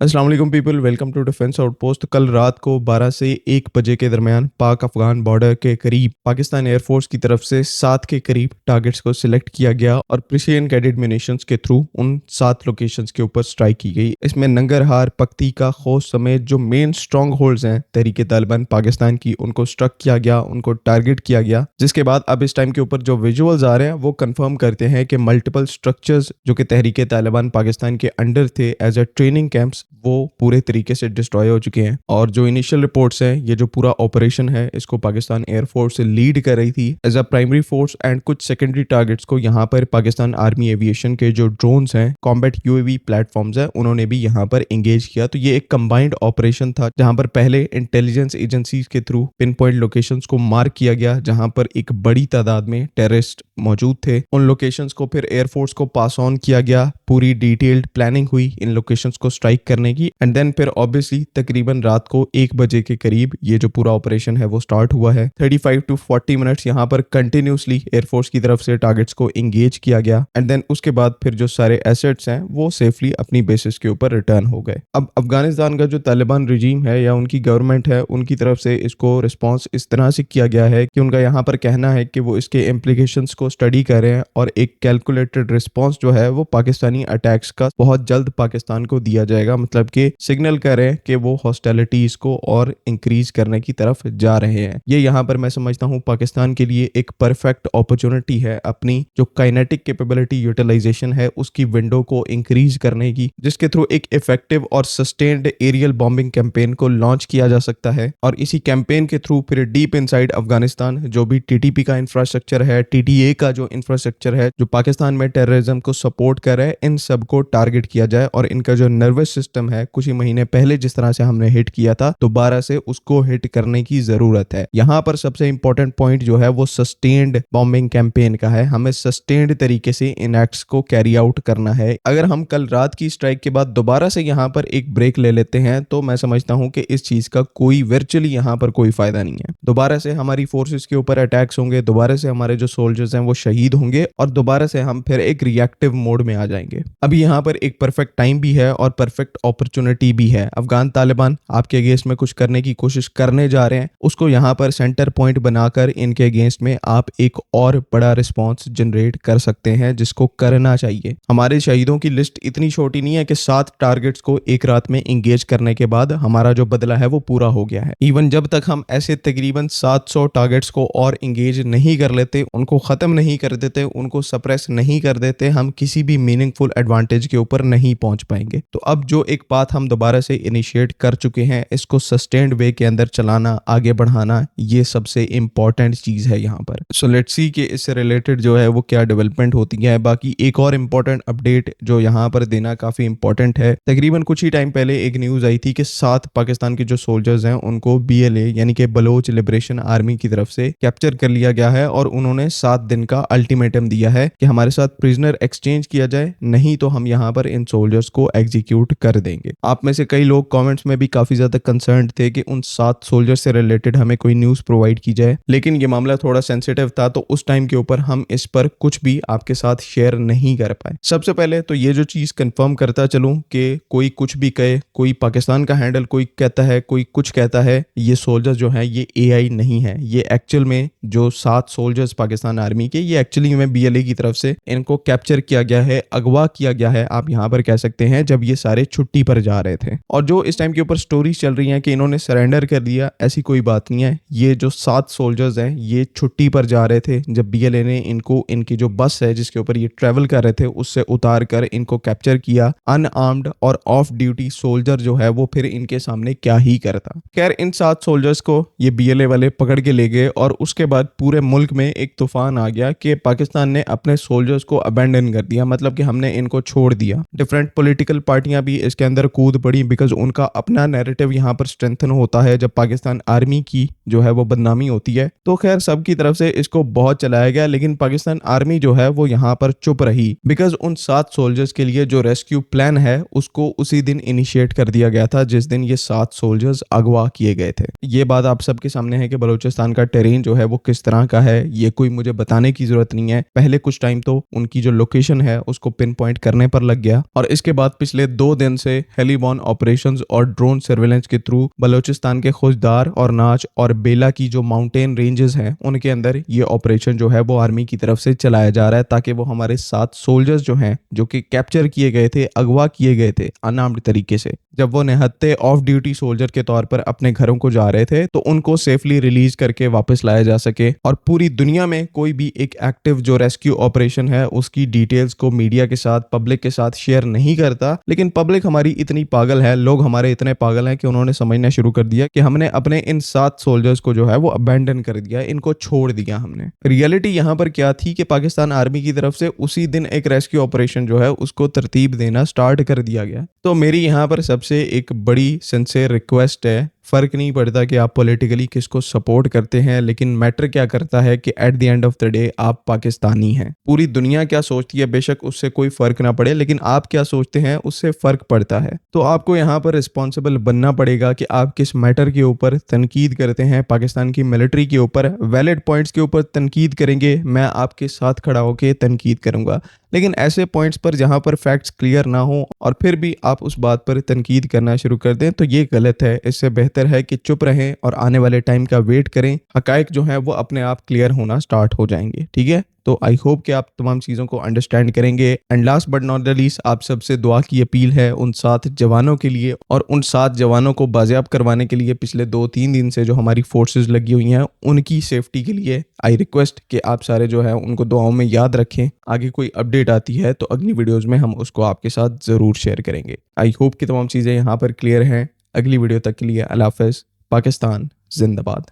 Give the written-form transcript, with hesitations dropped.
अस्सलाम वालेकुम people, welcome to defence outpost. कल रात को 12 से 1 बजे के दरमियान पाक अफगान बॉर्डर के करीब पाकिस्तान एयरफोर्स की तरफ से 7 के करीब टारगेट्स को सिलेक्ट किया गया और प्रिसीजन गाइडेड म्यूनिशंस के थ्रू उन 7 लोकेशंस के ऊपर स्ट्राइक की गई। इसमें नंगरहार, पक्तिका, खोस्त समेत जो मेन स्ट्रॉन्ग होल्ड्स हैं तहरीके तालिबान पाकिस्तान की, उनको स्ट्रक किया गया, उनको टारगेट किया गया। जिसके बाद अब इस टाइम के ऊपर जो विजुअल्स आ रहे हैं वो कंफर्म करते हैं कि मल्टीपल स्ट्रक्चर्स जो कि तहरीके तालिबान पाकिस्तान के अंडर थे एज अ ट्रेनिंग कैंप्स, वो पूरे तरीके से डिस्ट्रॉय हो चुके हैं। और जो इनिशियल रिपोर्ट्स हैं, ये जो पूरा ऑपरेशन है इसको पाकिस्तान एयरफोर्स से लीड कर रही थी as a primary force, and कुछ सेकेंडरी टारगेट्स को यहाँ पर पाकिस्तान आर्मी एविएशन के जो ड्रोन्स हैं, कॉम्बैट यूएवी प्लेटफॉर्म्स हैं, उन्होंने भी यहाँ पर एंगेज किया। तो ये एक कंबाइंड ऑपरेशन था जहां पर पहले इंटेलिजेंस एजेंसीज के थ्रू पिन पॉइंट लोकेशंस को मार्क किया गया जहां पर एक बड़ी तादाद में टेररिस्ट मौजूद थे। उन लोकेशंस को फिर एयरफोर्स को पास ऑन किया गया, पूरी डिटेल्ड प्लानिंग हुई इन लोकेशंस को स्ट्राइक करने की, एंड देन फिर ऑब्वियसली तकरीबन रात को 1 बजे के करीब ये जो पूरा ऑपरेशन है वो स्टार्ट हुआ है। 35 to 40 मिनट्स यहाँ पर कंटिन्यूसली एयरफोर्स की तरफ से टारगेट्स को एंगेज किया गया, एंड देन उसके बाद फिर जो सारे एसेट्स हैं वो सेफली अपनी बेसिस के ऊपर रिटर्न हो गए। अब अफगानिस्तान का जो तालिबान रिजीम है या उनकी गवर्नमेंट है, उनकी तरफ से इसको रिस्पॉन्स इस तरह से किया गया है कि उनका यहाँ पर कहना है कि वो इसके इम्प्लीकेशंस को स्टडी कर रहे हैं और एक कैलकुलेटेड रिस्पॉन्स जो है वो पाकिस्तानी अटैक्स का बहुत जल्द पाकिस्तान को दिया जाएगा। मतलब कि सिग्नल कर रहे हैं कि वो हॉस्टिलिटीज को और इंक्रीज करने की तरफ जा रहे हैं। ये यहाँ पर मैं समझता हूँ पाकिस्तान के लिए एक परफेक्ट अपॉर्चुनिटी है अपनी जो काइनेटिक कैपेबिलिटी यूटिलाइजेशन है उसकी विंडो को इंक्रीज करने की, जिसके थ्रू एक इफेक्टिव और सस्टेन्ड एरियल बॉम्बिंग कैंपेन को लॉन्च किया जा सकता है। और इसी कैंपेन के थ्रू फिर डीप इनसाइड अफगानिस्तान जो भी टीटीपी का इंफ्रास्ट्रक्चर है, टीटीए का जो इंफ्रास्ट्रक्चर है जो पाकिस्तान में टेररिज्म को सपोर्ट कर रहा है, इन सब को टारगेट किया जाए और इनका जो नर्वस सिस्टम है कुछ ही महीने पहले जिस तरह से हमने हिट किया था दोबारा से उसको हिट करने की जरूरत है। यहाँ पर सबसे इंपॉर्टेंट पॉइंट जो है वो सस्टेन्ड बॉम्बिंग कैंपेन का है। हमें सस्टेन्ड तरीके से इन एक्ट्स को कैरी आउट करना है। अगर हम कल रात की स्ट्राइक के बाद दोबारा से यहाँ पर एक ब्रेक ले लेते हैं तो मैं समझता हूँ कि इस चीज का कोई वर्चुअली यहाँ पर कोई फायदा नहीं है। दोबारा से हमारी फोर्सेस के ऊपर अटैक्स होंगे, दोबारा से हमारे जो सोल्जर्स हैं वो शहीद होंगे और दोबारा से हम फिर एक रिएक्टिव मोड में आ जाएंगे। अभी यहाँ पर एक परफेक्ट टाइम भी है और परफेक्ट अपॉर्चुनिटी भी है। अफगान तालिबान आपके अगेंस्ट में कुछ करने की कोशिश करने जा रहे हैं, उसको यहाँ पर सेंटर पॉइंट बनाकर इनके अगेंस्ट में आप एक और बड़ा रिस्पॉन्स जनरेट कर सकते हैं, जिसको करना चाहिए। हमारे शहीदों की लिस्ट इतनी छोटी नहीं है कि 7 टारगेट्स को एक रात में इंगेज करने के बाद हमारा जो बदला है वो पूरा हो गया है। इवन जब तक हम ऐसे तकरीबन 700 टारगेट्स को और इंगेज नहीं कर लेते, उनको खत्म नहीं कर देते, उनको सप्रेस नहीं कर देते, हम किसी भी मीनिंगफुल एडवांटेज के ऊपर नहीं पहुंच पाएंगे। तो अब जो एक पाथ हम दोबारा से इनिशिएट कर चुके हैं, इसको सस्टेन्ड वे के अंदर चलाना, आगे बढ़ाना, ये सबसे इंपॉर्टेंट चीज है यहाँ पर। सो लेट्स सी कि इससे रिलेटेड जो है वो क्या डेवलपमेंट होती है। बाकी एक और इंपॉर्टेंट अपडेट जो यहाँ पर देना काफी इंपॉर्टेंट है, तकरीबन कुछ ही टाइम पहले एक न्यूज आई थी कि 7 पाकिस्तान के जो सोल्जर्स हैं उनको BLA यानी कि बलोच लिबरेशन आर्मी की तरफ से कैप्चर कर लिया गया है और उन्होंने 7 दिन का अल्टीमेटम दिया है कि हमारे साथ प्रिजनर एक्सचेंज किया जाए, नहीं तो हम यहाँ पर इन सोल्जर्स को एग्जीक्यूट कर देंगे। आप में से कई लोग कमेंट्स में भी काफी ज्यादा कंसर्न थे कि उन 7 सोल्जर्स से रिलेटेड हमें कोई न्यूज प्रोवाइड की जाए, लेकिन ये मामला थोड़ा सेंसिटिव था तो उस टाइम के ऊपर हम इस पर कुछ भी आपके साथ शेयर नहीं कर पाए। सबसे पहले तो ये जो चीज कंफर्म करता चलूं कि कोई कुछ भी कहे, कोई पाकिस्तान का हैंडल कोई कहता है, कोई कुछ कहता है, ये सोल्जर्स जो है ये AI नहीं है। ये एक्चुअल में जो 7 सोल्जर्स पाकिस्तान आर्मी के, ये एक्चुअली में BLA की तरफ से इनको कैप्चर किया गया है, अगवा किया गया है, आप यहाँ पर कह सकते हैं, जब ये सारे छुट्टी पर जा रहे थे। और जो इस टाइम के ऊपर स्टोरीज चल रही हैं कि इन्होंने सरेंडर कर दिया, ऐसी कोई बात नहीं है। ये जो 7 सोल्जर्स हैं ये छुट्टी पर जा रहे थे जब BLA ने इनको इनकी जो बस है जिसके ऊपर ये ट्रेवल कर रहे थे उससे उतार कर इनको कैप्चर किया। अनआर्म्ड और ऑफ ड्यूटी सोल्जर जो है वो फिर इनके सामने क्या ही करता। खैर इन 7 सोल्जर्स को ये BLA वाले पकड़ के ले गए और उसके बाद पूरे मुल्क में एक तूफान आ गया कि पाकिस्तान ने अपने सोल्जर्स को अबैंडन कर दिया, मतलब कि हमने इनको छोड़ दिया। डिफरेंट पॉलिटिकल पार्टियां भी इसके अंदर कूद पड़ी बिकॉज उनका अपना नैरेटिव यहाँ पर स्ट्रेंथन होता है जब पाकिस्तान आर्मी की जो है वो बदनामी होती है। तो खैर सब की तरफ से इसको बहुत चलाया गया, लेकिन पाकिस्तान आर्मी जो है वो यहाँ पर चुप रही बिकॉज उन 7 सोल्जर्स के लिए जो रेस्क्यू प्लान है उसको उसी दिन इनिशिएट कर दिया गया था जिस दिन ये 7 सोल्जर्स अगवा किए गए थे। ये बात आप सबके सामने है कि बलूचिस्तान का टेरेन जो है वो किस तरह का है, ये कोई मुझे बताने की जरूरत नहीं है। पहले कुछ टाइम तो उनकी जो लोकेशन है उसको पिन पॉइंट करने पर लग गया और इसके बाद पिछले 2 दिन से हेलीबॉर्न ऑपरेशंस और ड्रोन सर्वेलेंस के थ्रू बलूचिस्तान के खुशदार और नाच और बेला की जो माउंटेन रेंजेस हैं उनके अंदर ये ऑपरेशन जो है वो आर्मी की तरफ से चलाया जा रहा है ताकि वो हमारे 7 सोल्जर्स जो हैं जो कि कैप्चर किए गए थे, अगवा किए गए थे अनआर्म्ड तरीके से, जब वो निहत्ते ऑफ ड्यूटी सोल्जर के तौर पर अपने घरों को जा रहे थे तो उनको सेफली रिलीज करके वापस लाया जा सके। और पूरी दुनिया में कोई भी एक एक्टिव जो रेस्क्यू ऑपरेशन है उसकी डिटेल्स को मीडिया के साथ, पब्लिक के साथ शेयर नहीं करता, लेकिन पब्लिक हमारी इतनी पागल है, लोग हमारे इतने पागल हैं कि उन्होंने समझना शुरू कर दिया कि हमने अपने इन 7 सोल्जर्स को जो है वो अबैंडन कर दिया, इनको छोड़ दिया हमने। रियलिटी यहाँ पर क्या थी कि पाकिस्तान आर्मी की तरफ से उसी दिन एक रेस्क्यू ऑपरेशन जो है उसको तरतीब देना स्टार्ट कर दिया गया। तो मेरी यहाँ पर सबसे एक बड़ी सिंसियर रिक्वेस्ट है, फर्क नहीं पड़ता कि आप पॉलिटिकली किसको सपोर्ट करते हैं, लेकिन मैटर क्या करता है कि at the end of the day आप पाकिस्तानी हैं। पूरी दुनिया क्या सोचती है बेशक उससे कोई फर्क ना पड़े, लेकिन आप क्या सोचते हैं उससे फर्क पड़ता है। तो आपको यहाँ पर रिस्पॉन्सिबल बनना पड़ेगा कि आप किस मैटर के ऊपर तनकीद करते हैं। पाकिस्तान की मिलिट्री के ऊपर वैलिड पॉइंट्स के ऊपर तनकीद करेंगे, मैं आपके साथ खड़ा होकर तनकीद करूंगा, लेकिन ऐसे पॉइंट्स पर जहां पर फैक्ट्स क्लियर ना हो और फिर भी आप उस बात पर तनकीद करना शुरू कर दें तो ये गलत है। इससे बेहतर है कि चुप रहें और आने वाले टाइम का वेट करें, हकायक जो है वो अपने आप क्लियर होना स्टार्ट हो जाएंगे। ठीक है, तो आई होप कि आप तमाम चीज़ों को अंडरस्टैंड करेंगे। And last but not the least, आप सबसे दुआ की अपील है उन 7 जवानों के लिए और उन 7 जवानों को बाजियाब करवाने के लिए पिछले 2-3 दिन से जो हमारी फोर्सेस लगी हुई हैं उनकी सेफ्टी के लिए आई रिक्वेस्ट कि आप सारे जो है उनको दुआओं में याद रखें। आगे कोई अपडेट आती है तो अगली वीडियोज़ में हम उसको आपके साथ ज़रूर शेयर करेंगे। आई होप कि तमाम चीज़ें यहाँ पर क्लियर हैं। अगली वीडियो तक के लिए अल्लाह हाफ़िज़। पाकिस्तान जिंदाबाद।